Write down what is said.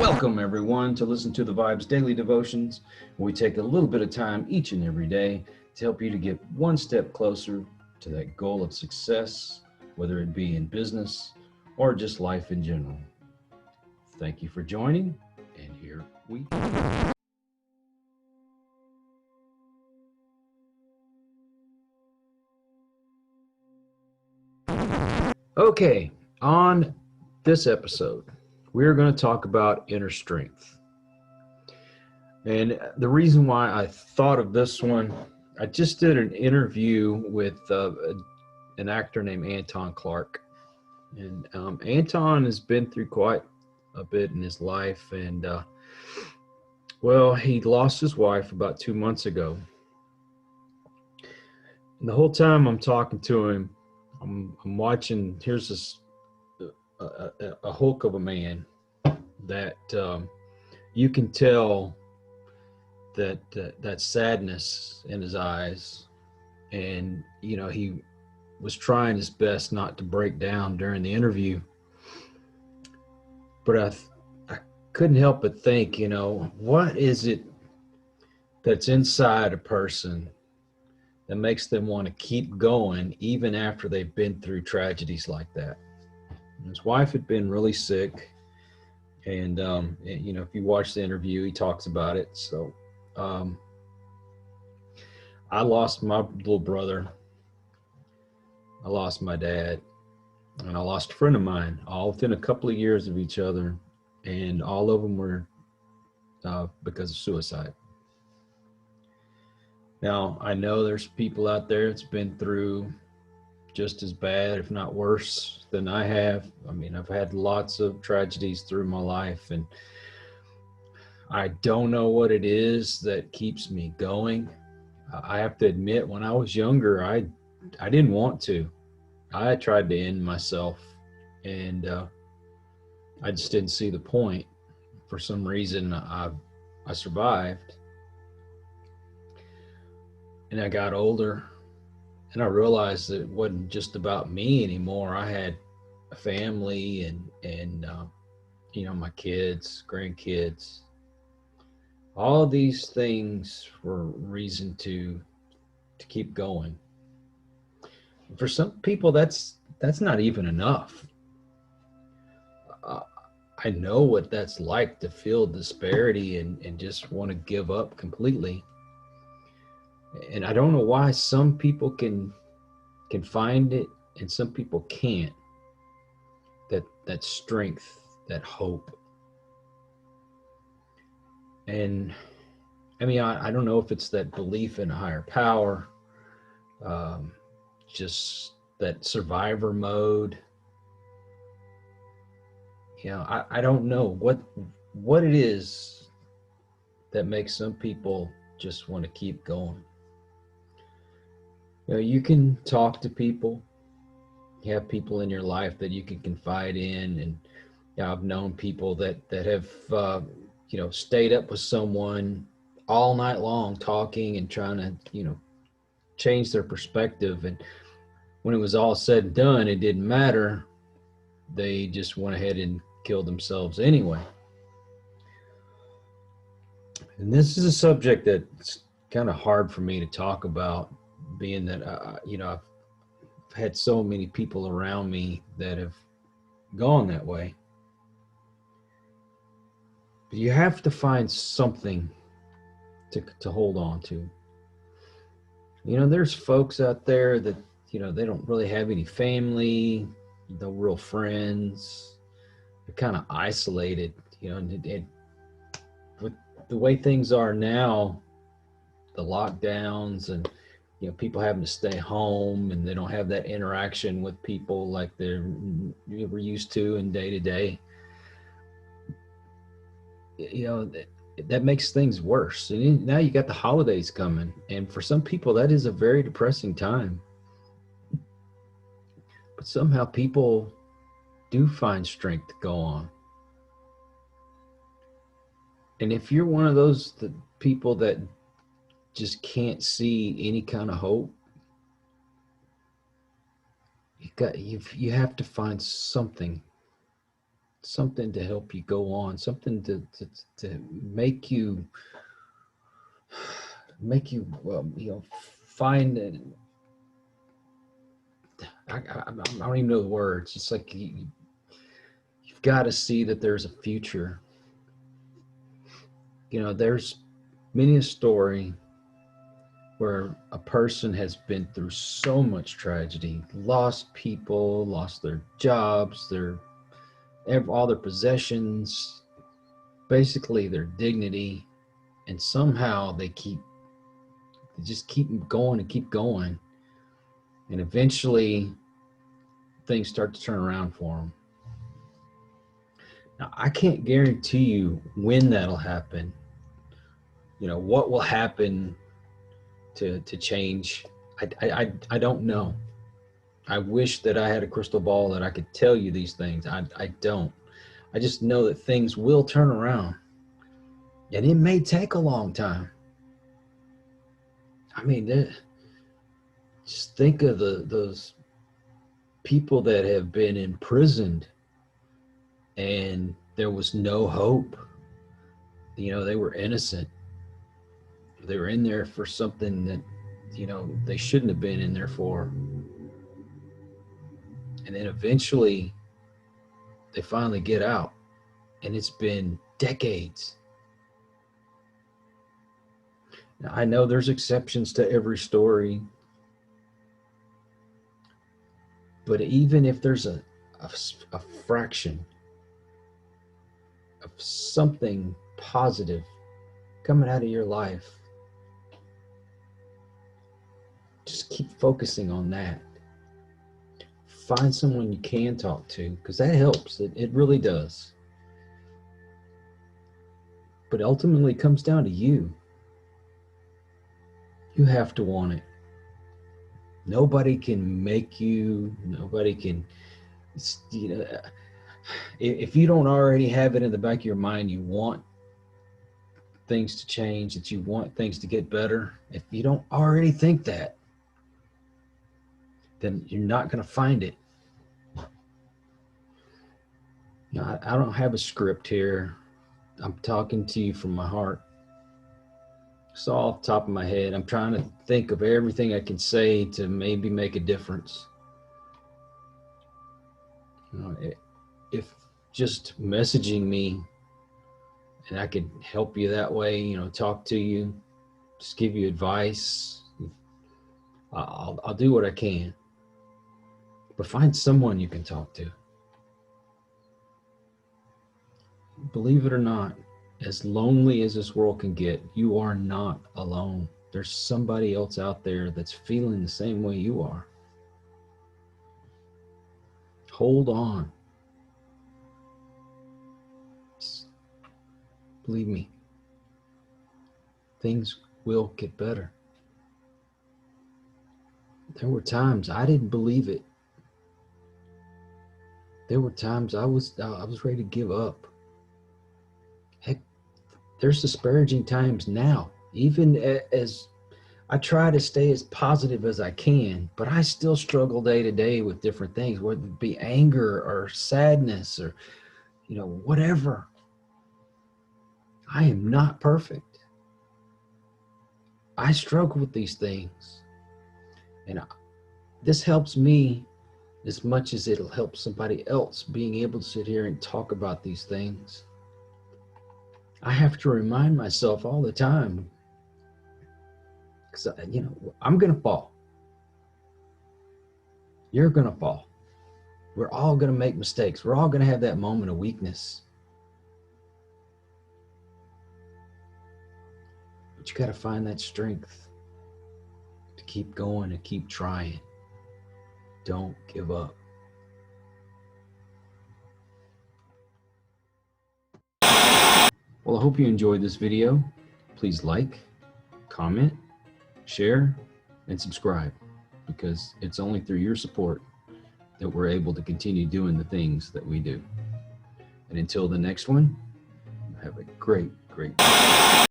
Welcome, everyone, to listen to the Vibes Daily Devotions, where we take a little bit of time each and every day to help you to get one step closer to that goal of success, whether it be in business or just life in general. Thank you for joining, and here we go. Okay, on this episode, we're going to talk about inner strength. And the reason why I thought of this one, I just did an interview with an actor named Anton Clark. And Anton has been through quite a bit in his life. And, he lost his wife about 2 months ago. And the whole time I'm talking to him, I'm watching, here's this a hulk of a man that you can tell that sadness in his eyes, and he was trying his best not to break down during the interview, but I couldn't help but think, what is it that's inside a person that makes them want to keep going even after they've been through tragedies like that. And his wife had been really sick, and if you watch the interview, he talks about it. So I lost my little brother, I lost my dad, and I lost a friend of mine, all within a couple of years of each other, and all of them were because of suicide. Now, I know there's people out there that's been through just as bad, if not worse, than I have. I mean, I've had lots of tragedies through my life, and I don't know what it is that keeps me going. I have to admit, when I was younger, I didn't want to. I tried to end myself, and I just didn't see the point. For some reason, I survived. And I got older, and I realized that it wasn't just about me anymore. I had a family and my kids, grandkids. All of these things were reason to keep going. For some people, that's not even enough. I know what that's like to feel disparity and just want to give up completely. And I don't know why some people can find it and some people can't. That strength, that hope. And I mean, I don't know if it's that belief in a higher power, just that survivor mode. I don't know what it is that makes some people just want to keep going. You can talk to people. You have people in your life that you can confide in, and I've known people that have stayed up with someone all night long talking and trying to change their perspective, and when it was all said and done, it didn't matter. They just went ahead and killed themselves anyway. And this is a subject that's kind of hard for me to talk about, being that I've had so many people around me that have gone that way. But you have to find something to hold on to. There's folks out there that they don't really have any family, no real friends. They're kind of isolated, and with the way things are now, the lockdowns and people having to stay home, and they don't have that interaction with people like they were used to in day to day. That makes things worse. And now you got the holidays coming, and for some people that is a very depressing time. But somehow people do find strength to go on. And if you're one of those people that just can't see any kind of hope, you have to find something something to help you go on, something to make you find it. I don't even know the words. It's like you've got to see that there's a future. There's many a story where a person has been through so much tragedy, lost people, lost their jobs, all their possessions, basically their dignity, and somehow they just keep going and keep going, and eventually things start to turn around for them. Now, I can't guarantee you when that'll happen. What will happen to change. I don't know. I wish that I had a crystal ball that I could tell you these things. I don't. I just know that things will turn around, and it may take a long time. I mean, just think of those people that have been imprisoned and there was no hope. They were innocent. They were in there for something that they shouldn't have been in there for. And then eventually they finally get out, and it's been decades. Now, I know there's exceptions to every story, but even if there's a fraction of something positive coming out of your life, just keep focusing on that. Find someone you can talk to, because that helps. It really does. But ultimately, it comes down to you. You have to want it. Nobody can make you. Nobody can. If you don't already have it in the back of your mind, you want things to change, that you want things to get better. If you don't already think that, then you're not going to find it. I don't have a script here. I'm talking to you from my heart. It's all off the top of my head. I'm trying to think of everything I can say to maybe make a difference. If just messaging me and I could help you that way, talk to you, just give you advice, I'll do what I can. But find someone you can talk to. Believe it or not, as lonely as this world can get, you are not alone. There's somebody else out there that's feeling the same way you are. Hold on. Believe me, things will get better. There were times I didn't believe it. There were times I was ready to give up. Heck, there's disparaging times now. Even as I try to stay as positive as I can, but I still struggle day to day with different things, whether it be anger or sadness or, whatever. I am not perfect. I struggle with these things. And this helps me as much as it'll help somebody else being able to sit here and talk about these things. I have to remind myself all the time, because, I'm going to fall. You're going to fall. We're all going to make mistakes. We're all going to have that moment of weakness. But you got to find that strength to keep going and keep trying. Don't give up. Well, I hope you enjoyed this video. Please like, comment, share, and subscribe, because it's only through your support that we're able to continue doing the things that we do. And until the next one, have a great day.